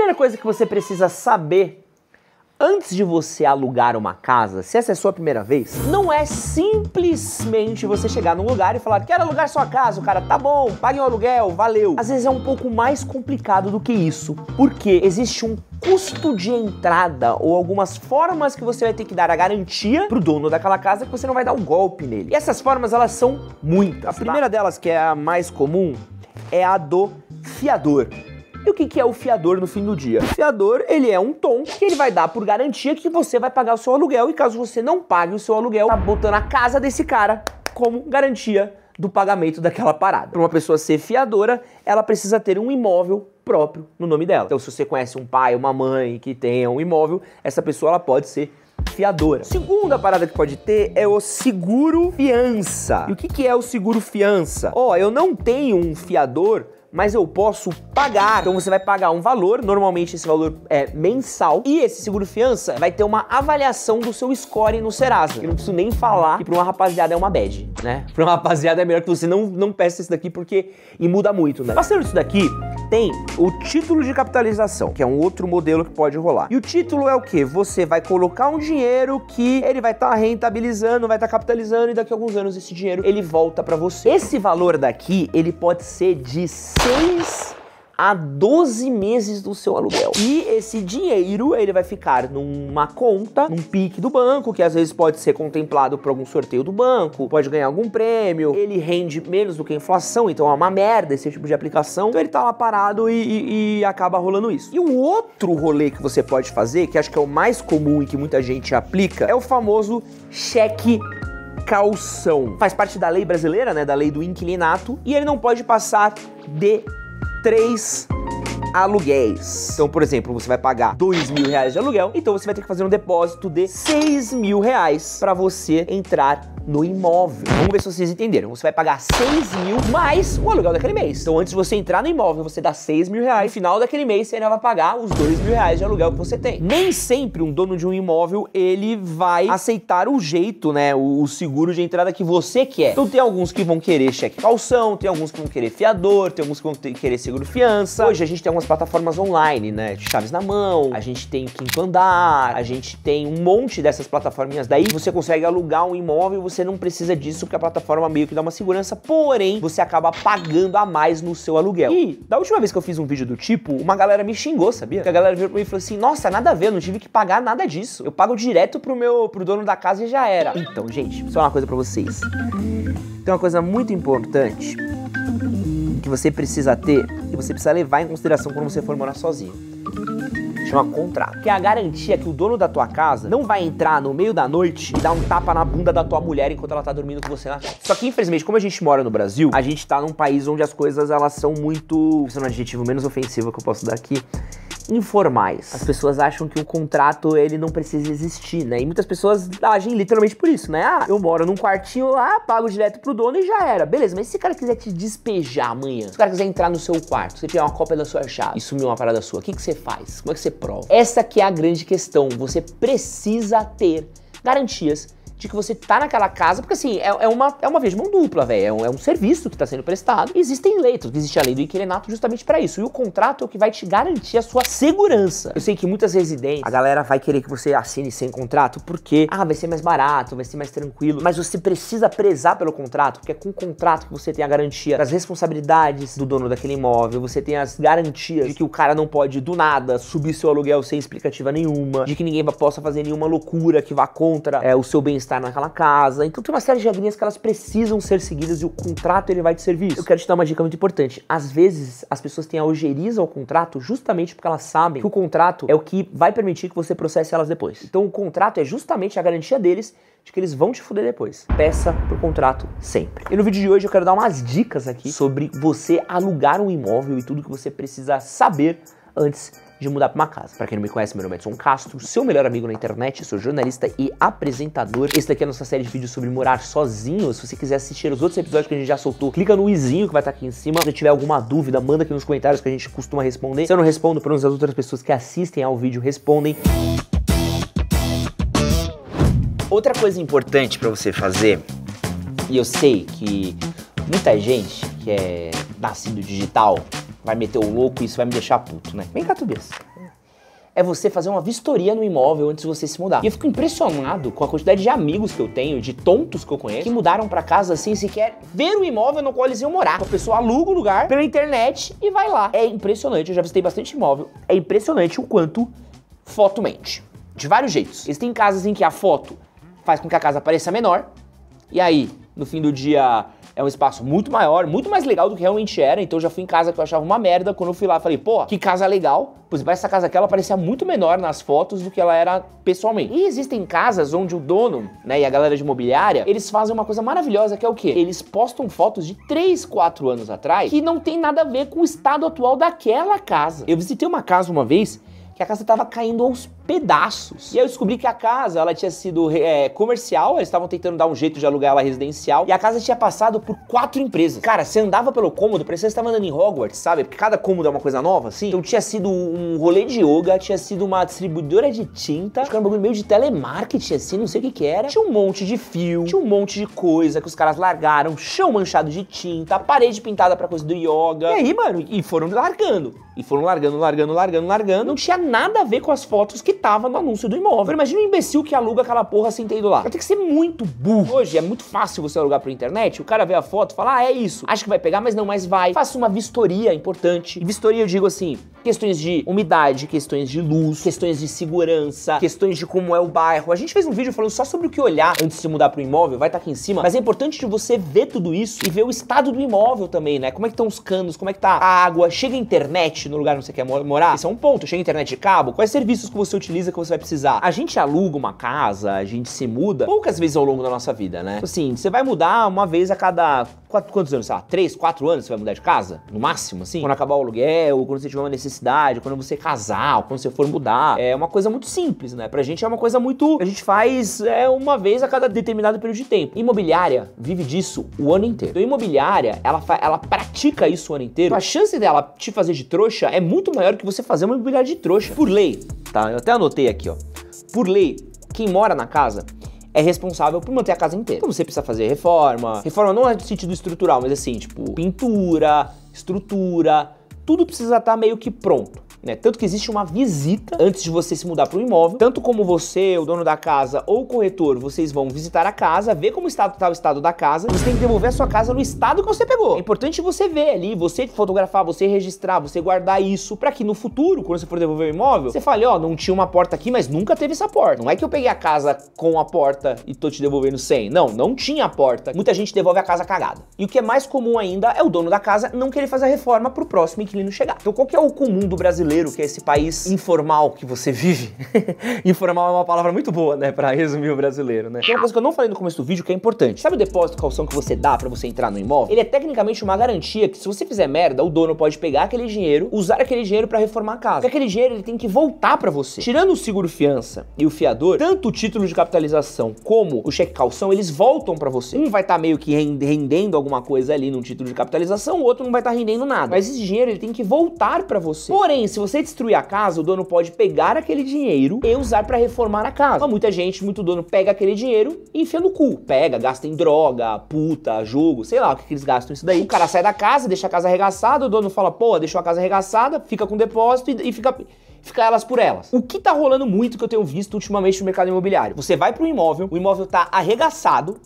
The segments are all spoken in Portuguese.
primeira coisa que você precisa saber antes de você alugar uma casa, se essa é a sua primeira vez, não é simplesmente você chegar num lugar e falar: quero alugar sua casa, o cara, tá bom, pague o aluguel, valeu. Às vezes é um pouco mais complicado do que isso, porque existe um custo de entrada ou algumas formas que você vai ter que dar a garantia pro dono daquela casa que você não vai dar um golpe nele. E essas formas, elas são muitas. A primeira delas, que é a mais comum, é a do fiador. E o que é o fiador no fim do dia? O fiador, ele é um tom que ele vai dar por garantia que você vai pagar o seu aluguel, e caso você não pague o seu aluguel, tá botando a casa desse cara como garantia do pagamento daquela parada. Para uma pessoa ser fiadora, ela precisa ter um imóvel próprio no nome dela. Então, se você conhece um pai, uma mãe que tenha um imóvel, essa pessoa ela pode ser fiadora. Segunda parada que pode ter é o seguro fiança. E o que é o seguro fiança? Ó, eu não tenho um fiador, mas eu posso pagar. Então você vai pagar um valor, normalmente esse valor é mensal, e esse seguro fiança vai ter uma avaliação do seu score no Serasa. Eu não preciso nem falar que pra uma rapaziada é uma bad, né? Pra uma rapaziada é melhor que você não peça isso daqui, porque e muda muito, né? Passando isso daqui, tem o título de capitalização, que é um outro modelo que pode rolar. E o título é o quê? Você vai colocar um dinheiro que ele vai estar rentabilizando, vai estar capitalizando, e daqui a alguns anos esse dinheiro ele volta pra você. Esse valor daqui, ele pode ser de 6 a 12 meses do seu aluguel. E esse dinheiro, ele vai ficar numa conta, num PIC do banco, que às vezes pode ser contemplado por algum sorteio do banco, pode ganhar algum prêmio, ele rende menos do que a inflação, então é uma merda esse tipo de aplicação. Então ele tá lá parado e acaba rolando isso. E um outro rolê que você pode fazer, que acho que é o mais comum e que muita gente aplica, é o famoso cheque caução. Faz parte da lei brasileira, né, da lei do inquilinato, e ele não pode passar de 3 aluguéis. Então, por exemplo, você vai pagar R$2.000 de aluguel, então você vai ter que fazer um depósito de R$6.000 para você entrar no imóvel. Vamos ver se vocês entenderam. Você vai pagar 6.000 mais o aluguel daquele mês. Então, antes de você entrar no imóvel, você dá R$6.000. No final daquele mês, você ainda vai pagar os R$2.000 de aluguel que você tem. Nem sempre um dono de um imóvel, ele vai aceitar o jeito, né, o seguro de entrada que você quer. Então, tem alguns que vão querer cheque calção, tem alguns que vão querer fiador, tem alguns que vão querer seguro fiança. Hoje, a gente tem algumas plataformas online, né, de chaves na mão, a gente tem o Quinto Andar, a gente tem um monte dessas plataforminhas daí. Você consegue alugar um imóvel, você não precisa disso, porque a plataforma meio que dá uma segurança, porém, você acaba pagando a mais no seu aluguel. E, da última vez que eu fiz um vídeo do tipo, uma galera me xingou, sabia? Porque a galera virou pra mim e falou assim: nossa, nada a ver, eu não tive que pagar nada disso. Eu pago direto pro dono da casa e já era. Então, gente, só uma coisa pra vocês. Tem uma coisa muito importante que você precisa ter e você precisa levar em consideração quando você for morar sozinho. Chama contrato, que é a garantia que o dono da tua casa não vai entrar no meio da noite e dar um tapa na bunda da tua mulher enquanto ela tá dormindo com você na casa. Só que, infelizmente, como a gente mora no Brasil, a gente tá num país onde as coisas, elas são muito, esse é um adjetivo menos ofensivo que eu posso dar aqui, informais. As pessoas acham que o contrato, ele não precisa existir, né? E muitas pessoas agem literalmente por isso, né? Ah, eu moro num quartinho lá, pago direto pro dono e já era. Beleza, mas se o cara quiser te despejar amanhã, se o cara quiser entrar no seu quarto, você tiver uma cópia da sua chave e sumir uma parada sua, o que você faz? Como é que você prova? Essa que é a grande questão. Você precisa ter garantias de que você tá naquela casa, porque assim, é uma via de mão dupla, velho, é um serviço que tá sendo prestado, e existem leis, existe a lei do inquilinato justamente pra isso, e o contrato é o que vai te garantir a sua segurança. Eu sei que muitas residências, a galera vai querer que você assine sem contrato, porque, vai ser mais barato, vai ser mais tranquilo, mas você precisa prezar pelo contrato, porque é com o contrato que você tem a garantia das responsabilidades do dono daquele imóvel, você tem as garantias de que o cara não pode, do nada, subir seu aluguel sem explicativa nenhuma, de que ninguém possa fazer nenhuma loucura que vá contra o seu bem-estar naquela casa. Então tem uma série de regrinhas que elas precisam ser seguidas e o contrato ele vai te servir isso. Eu quero te dar uma dica muito importante. Às vezes as pessoas têm a ojeriza ao contrato justamente porque elas sabem que o contrato é o que vai permitir que você processe elas depois. Então o contrato é justamente a garantia deles de que eles vão te fuder depois. Peça pro contrato sempre. E no vídeo de hoje eu quero dar umas dicas aqui sobre você alugar um imóvel e tudo que você precisa saber antes de mudar pra uma casa. Pra quem não me conhece, meu nome é Edson Castro, seu melhor amigo na internet, sou jornalista e apresentador. Esse daqui é a nossa série de vídeos sobre morar sozinho. Se você quiser assistir os outros episódios que a gente já soltou, clica no izinho que vai estar aqui em cima. Se você tiver alguma dúvida, manda aqui nos comentários que a gente costuma responder. Se eu não respondo, pelo menos as outras pessoas que assistem ao vídeo respondem. Outra coisa importante pra você fazer, e eu sei que muita gente que é nascido digital vai meter o louco e isso vai me deixar puto, né? Vem cá, Tobias. é você fazer uma vistoria no imóvel antes de você se mudar. E eu fico impressionado com a quantidade de amigos que eu tenho, de tontos que eu conheço, que mudaram pra casa sem sequer ver o imóvel no qual eles iam morar. A pessoa aluga o lugar pela internet e vai lá. É impressionante, eu já visitei bastante imóvel, é impressionante o quanto foto mente. De vários jeitos. Existem casas em que a foto faz com que a casa pareça menor, e aí, no fim do dia, é um espaço muito maior, muito mais legal do que realmente era. Então eu já fui em casa que eu achava uma merda. Quando eu fui lá, falei, pô, que casa legal. Pois essa casa aqui, ela parecia muito menor nas fotos do que ela era pessoalmente. E existem casas onde o dono, né, e a galera de imobiliária, eles fazem uma coisa maravilhosa, que é o quê? Eles postam fotos de 3, 4 anos atrás que não tem nada a ver com o estado atual daquela casa. Eu visitei uma casa uma vez que a casa tava caindo aos pedaços. E aí eu descobri que a casa, ela tinha sido comercial, eles estavam tentando dar um jeito de alugar ela residencial, e a casa tinha passado por 4 empresas. Cara, você andava pelo cômodo, parecia que você estava andando em Hogwarts, sabe? Porque cada cômodo é uma coisa nova, assim. Então tinha sido um rolê de yoga, tinha sido uma distribuidora de tinta, acho que era um bagulho meio de telemarketing, assim, não sei o que era. Tinha um monte de fio, tinha um monte de coisa que os caras largaram, chão manchado de tinta, parede pintada pra coisa do yoga. E aí, mano, e foram largando. E foram largando. Não tinha nada a ver com as fotos que tava no anúncio do imóvel. Imagina um imbecil que aluga aquela porra sem ter ido lá. Vai ter que ser muito burro. Hoje é muito fácil você alugar pela internet, o cara vê a foto e fala, ah, é isso. Acho que vai pegar, mas não, mas vai. Faça uma vistoria importante. E vistoria eu digo assim, questões de umidade, questões de luz, questões de segurança, questões de como é o bairro. A gente fez um vídeo falando só sobre o que olhar antes de mudar pro imóvel, vai estar aqui em cima, mas é importante de você ver tudo isso e ver o estado do imóvel também, né? Como é que estão os canos, como é que tá a água, chega a internet no lugar onde você quer morar? Esse é um ponto, chega a internet de cabo, quais serviços que você utiliza que você vai precisar? A gente aluga uma casa, a gente se muda poucas vezes ao longo da nossa vida, né? Assim, você vai mudar uma vez a cada quantos anos? Sei lá, 3, 4 anos você vai mudar de casa? No máximo, assim? Quando acabar o aluguel, quando você tiver uma necessidade, quando você casar, quando você for mudar. É uma coisa muito simples, né? Pra gente é uma coisa muito... A gente faz uma vez a cada determinado período de tempo. Imobiliária vive disso o ano inteiro. Então, imobiliária, ela pratica isso o ano inteiro. A chance dela te fazer de trouxa é muito maior que você fazer uma imobiliária de trouxa. Por lei, tá? Eu até anotei aqui, ó. Por lei, quem mora na casa é responsável por manter a casa inteira. Então você precisa fazer reforma. Reforma não é no sentido estrutural, mas assim, tipo, pintura, estrutura, tudo precisa estar meio que pronto, né? Tanto que existe uma visita antes de você se mudar para o imóvel. Tanto como você, o dono da casa ou o corretor, vocês vão visitar a casa, ver como está o estado da casa. Você tem que devolver a sua casa no estado que você pegou. É importante você ver ali, você fotografar, você registrar, você guardar isso, para que no futuro, quando você for devolver o imóvel, você fale, ó, não tinha uma porta aqui, mas nunca teve essa porta. Não é que eu peguei a casa com a porta e tô te devolvendo sem. Não tinha a porta. Muita gente devolve a casa cagada. E o que é mais comum ainda é o dono da casa não querer fazer a reforma pro próximo inquilino chegar. Então qual que é o comum do brasileiro, que é esse país informal que você vive? Informal é uma palavra muito boa, né, pra resumir o brasileiro, né? Tem uma coisa que eu não falei no começo do vídeo que é importante. Sabe o depósito de calção que você dá pra você entrar no imóvel? Ele é tecnicamente uma garantia que se você fizer merda, o dono pode pegar aquele dinheiro, usar aquele dinheiro pra reformar a casa. Porque aquele dinheiro ele tem que voltar pra você. Tirando o seguro fiança e o fiador, tanto o título de capitalização como o cheque calção, eles voltam pra você. Um vai estar meio que rendendo alguma coisa ali num título de capitalização, o outro não vai estar rendendo nada. Mas esse dinheiro ele tem que voltar pra você. Porém, se você destruir a casa, o dono pode pegar aquele dinheiro e usar pra reformar a casa. Mas muita gente, muito dono pega aquele dinheiro e enfia no cu. Pega, gasta em droga, puta, jogo, sei lá o que eles gastam isso daí. O cara sai da casa, deixa a casa arregaçada, o dono fala, pô, deixou a casa arregaçada, fica com depósito e fica elas por elas. O que tá rolando muito que eu tenho visto ultimamente no mercado imobiliário? Você vai pro imóvel, o imóvel tá arregaçado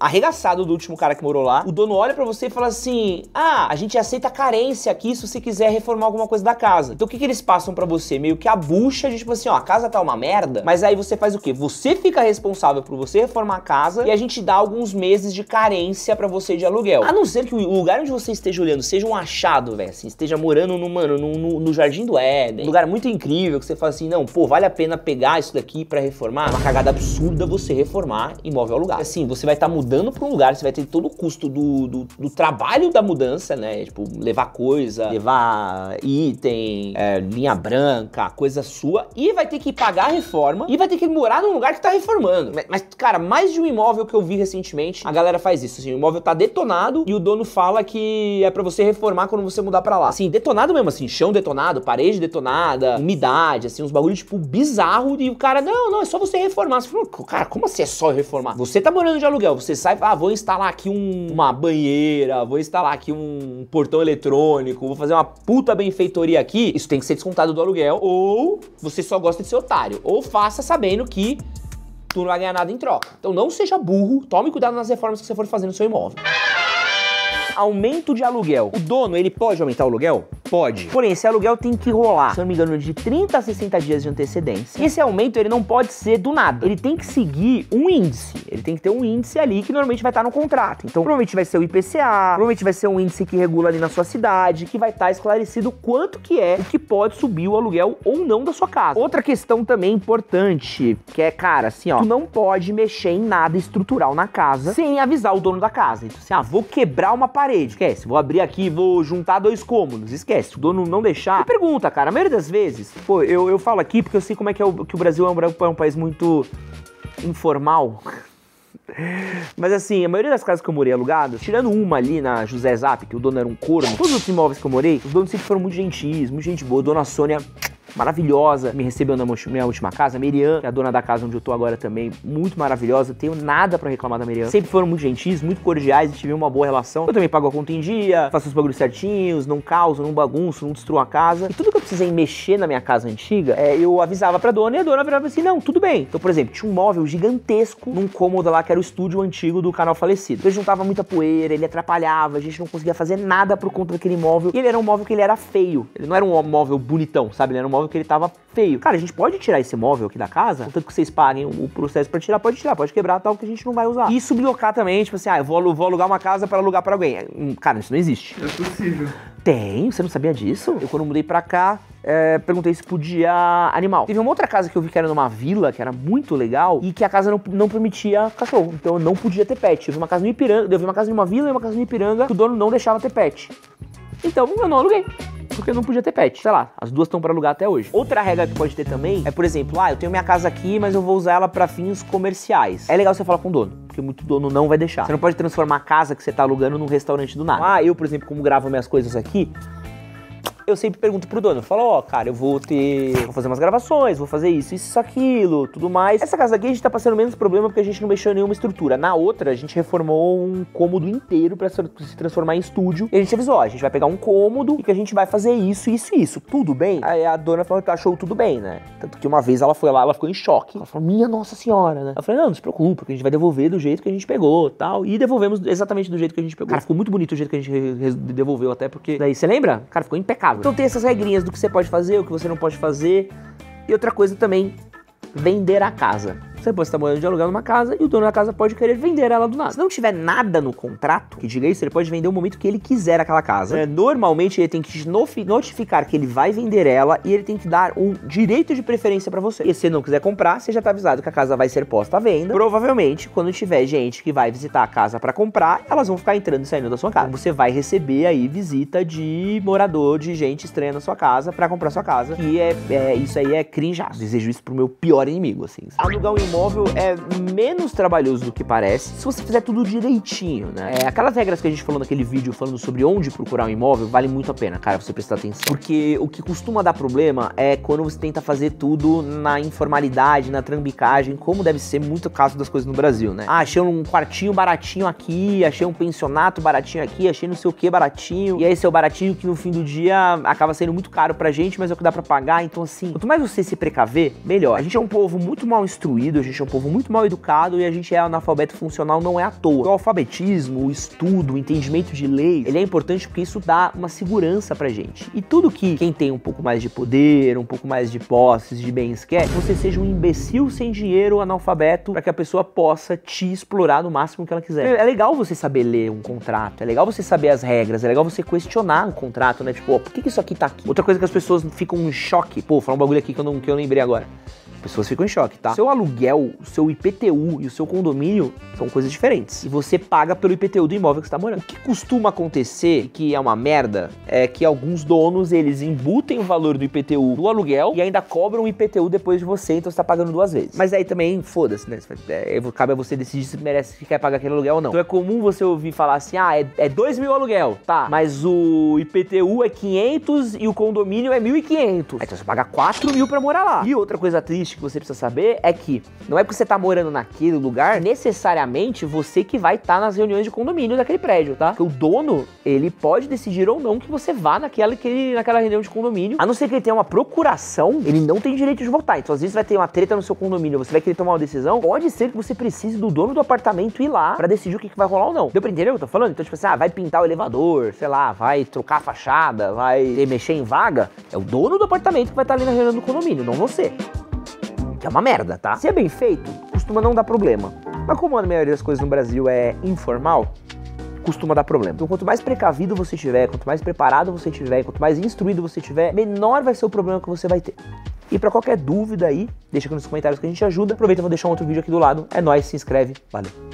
do último cara que morou lá, o dono olha pra você e fala assim, a gente aceita carência aqui se você quiser reformar alguma coisa da casa. Então o que eles passam pra você? Meio que a bucha de tipo assim, ó, a casa tá uma merda, mas aí você faz o quê? Você fica responsável por você reformar a casa e a gente dá alguns meses de carência pra você de aluguel. A não ser que o lugar onde você esteja olhando seja um achado, velho, assim, esteja morando no Jardim do Éden, um lugar muito incrível, que você fala assim, não, pô, vale a pena pegar isso daqui pra reformar? É uma cagada absurda você reformar imóvel alugado. Assim, você vai estar mudando pra um lugar, você vai ter todo o custo do trabalho da mudança, né? Tipo, levar coisa, levar item, linha branca, coisa sua, e vai ter que pagar a reforma, e vai ter que morar num lugar que tá reformando. Mas, cara, mais de um imóvel que eu vi recentemente, a galera faz isso, assim, o imóvel tá detonado e o dono fala que é pra você reformar quando você mudar pra lá. Assim, detonado mesmo, assim, chão detonado, parede detonada, umidade, verdade, assim, uns bagulho, tipo, bizarro, e o cara, não, é só você reformar. Você falou, cara, como assim é só reformar? Você tá morando de aluguel, você sai, vou instalar aqui uma banheira, vou instalar aqui um portão eletrônico, vou fazer uma puta benfeitoria aqui, isso tem que ser descontado do aluguel, ou você só gosta de ser otário, ou faça sabendo que tu não vai ganhar nada em troca. Então não seja burro, tome cuidado nas reformas que você for fazer no seu imóvel. Aumento de aluguel. O dono, ele pode aumentar o aluguel? Pode. Porém, esse aluguel tem que rolar, se eu não me engano, de 30 a 60 dias de antecedência. E esse aumento, ele não pode ser do nada. Ele tem que seguir um índice. Ele tem que ter um índice ali que normalmente vai estar no contrato. Então, provavelmente vai ser o IPCA, provavelmente vai ser um índice que regula ali na sua cidade, que vai estar esclarecido quanto que é o que pode subir o aluguel ou não da sua casa. Outra questão também importante, que é, cara, assim, ó, tu não pode mexer em nada estrutural na casa sem avisar o dono da casa. Então, assim, vou quebrar uma parede. Esquece, vou abrir aqui, vou juntar 2 cômodos. Esquece, o dono não deixar. Me pergunta, cara, a maioria das vezes, pô, eu falo aqui porque eu sei como é que o Brasil é um país muito informal. Mas assim, a maioria das casas que eu morei alugadas, tirando uma ali na José Zap, que o dono era um corno, todos os imóveis que eu morei, os donos sempre foram muito gentis, muito gente boa. Dona Sônia, maravilhosa, me recebeu na minha última casa. A Miriam, que é a dona da casa onde eu tô agora também, muito maravilhosa, tenho nada pra reclamar da Miriam. Sempre foram muito gentis, muito cordiais e tive uma boa relação. Eu também pago a conta em dia, faço os bagulhos certinhos, não causo, não bagunço, não destruo a casa. E tudo que eu precisei mexer na minha casa antiga, eu avisava pra dona e a dona virava assim, não, tudo bem. Então, por exemplo, tinha um móvel gigantesco num cômodo lá que era o estúdio antigo do canal falecido. Então, ele juntava muita poeira, ele atrapalhava, a gente não conseguia fazer nada por conta daquele móvel. E ele era um móvel que ele era feio. Ele não era um móvel bonitão, sabe? Ele era um móvel que ele tava feio. Cara, a gente pode tirar esse móvel aqui da casa, contanto que vocês paguem o processo pra tirar, pode quebrar tal, que a gente não vai usar. E sublocar também, tipo assim, eu vou alugar uma casa pra alugar pra alguém. Cara, isso não existe. É possível. Tem, você não sabia disso? Eu quando mudei pra cá, perguntei se podia animal. Teve uma outra casa que eu vi que era numa vila, que era muito legal, e que a casa não permitia cachorro. Então eu não podia ter pet. Eu vi uma casa no Ipiranga, eu vi uma casa numa vila e uma casa no Ipiranga, que o dono não deixava ter pet. Então eu não aluguei. Porque não podia ter pet. Sei lá, as duas estão pra alugar até hoje. Outra regra que pode ter também é, por exemplo, eu tenho minha casa aqui, mas eu vou usar ela pra fins comerciais. É legal você falar com o dono, porque muito dono não vai deixar. Você não pode transformar a casa que você tá alugando num restaurante do nada. Eu, por exemplo, como gravo minhas coisas aqui, eu sempre pergunto pro dono, eu falo, cara, eu vou fazer umas gravações, vou fazer isso, aquilo, tudo mais. Essa casa aqui a gente tá passando menos problema porque a gente não mexeu em nenhuma estrutura. Na outra, a gente reformou um cômodo inteiro pra se transformar em estúdio. E a gente avisou, a gente vai pegar um cômodo e que a gente vai fazer isso, tudo bem? Aí a dona falou que achou tudo bem, né? Tanto que uma vez ela foi lá, ela ficou em choque. Ela falou, minha nossa senhora, né? Eu falei, não se preocupe, porque a gente vai devolver do jeito que a gente pegou, tal. E devolvemos exatamente do jeito que a gente pegou. Cara, ficou muito bonito o jeito que a gente devolveu até, porque daí, você lembra? Cara, ficou impecável. Então tem essas regrinhas do que você pode fazer, o que você não pode fazer. E outra coisa também, vender a casa. Você pode estar morando de aluguel numa casa e o dono da casa pode querer vender ela do nada. Se não tiver nada no contrato que diga isso, ele pode vender o momento que ele quiser aquela casa. Normalmente ele tem que te notificar que ele vai vender ela e ele tem que dar um direito de preferência pra você. E se você não quiser comprar, você já tá avisado que a casa vai ser posta à venda. Provavelmente, quando tiver gente que vai visitar a casa pra comprar, elas vão ficar entrando e saindo da sua casa. Você vai receber aí visita de morador, de gente estranha na sua casa pra comprar sua casa. Que isso aí é crinjaço. Desejo isso pro meu pior inimigo, assim. Alugar um imóvel é menos trabalhoso do que parece se você fizer tudo direitinho, né? Aquelas regras que a gente falou naquele vídeo falando sobre onde procurar um imóvel, vale muito a pena, cara, você prestar atenção. Porque o que costuma dar problema é quando você tenta fazer tudo na informalidade, na trambicagem, como deve ser muito caso das coisas no Brasil, né? Achei um quartinho baratinho aqui, achei um pensionato baratinho aqui, achei não sei o que baratinho, e aí esse é o baratinho que no fim do dia acaba sendo muito caro pra gente, mas é o que dá pra pagar, então assim, quanto mais você se precaver, melhor. A gente é um povo muito mal instruído, a gente é um povo muito mal educado e a gente é analfabeto funcional, não é à toa. O alfabetismo, o estudo, o entendimento de lei, ele é importante porque isso dá uma segurança pra gente. E tudo que quem tem um pouco mais de poder, um pouco mais de posses, de bens quer, você seja um imbecil sem dinheiro, analfabeto, pra que a pessoa possa te explorar no máximo que ela quiser. É legal você saber ler um contrato, é legal você saber as regras, é legal você questionar um contrato, né? Tipo, por que isso aqui tá aqui? Outra coisa que as pessoas ficam em choque, falar um bagulho aqui que eu lembrei agora. Pessoas ficam em choque, tá? Seu aluguel, o seu IPTU e o seu condomínio são coisas diferentes. E você paga pelo IPTU do imóvel que você tá morando. O que costuma acontecer, que é uma merda, é que alguns donos, eles embutem o valor do IPTU no aluguel e ainda cobram o IPTU depois de você, então você tá pagando 2 vezes. Mas aí também, foda-se, né? Cabe a você decidir se merece, se quer pagar aquele aluguel ou não. Então é comum você ouvir falar assim, é 2 mil aluguel, tá, mas o IPTU é 500 e o condomínio é 1.500. Então você paga 4 mil pra morar lá. E outra coisa triste que você precisa saber é que não é porque você tá morando naquele lugar, necessariamente você que vai estar nas reuniões de condomínio daquele prédio, tá? Porque o dono, ele pode decidir ou não que você vá naquela reunião de condomínio, a não ser que ele tenha uma procuração, ele não tem direito de votar. Então às vezes vai ter uma treta no seu condomínio, você vai querer tomar uma decisão, pode ser que você precise do dono do apartamento ir lá pra decidir o que vai rolar ou não. Deu pra entender o que eu tô falando? Então tipo assim, vai pintar o elevador, sei lá, vai trocar a fachada, vai mexer em vaga, é o dono do apartamento que vai estar ali na reunião do condomínio, não você. Que é uma merda, tá? Se é bem feito, costuma não dar problema. Mas como a maioria das coisas no Brasil é informal, costuma dar problema. Então quanto mais precavido você tiver, quanto mais preparado você tiver, quanto mais instruído você tiver, menor vai ser o problema que você vai ter. E pra qualquer dúvida aí, deixa aqui nos comentários que a gente ajuda. Aproveita e vou deixar um outro vídeo aqui do lado. É nóis, se inscreve, valeu.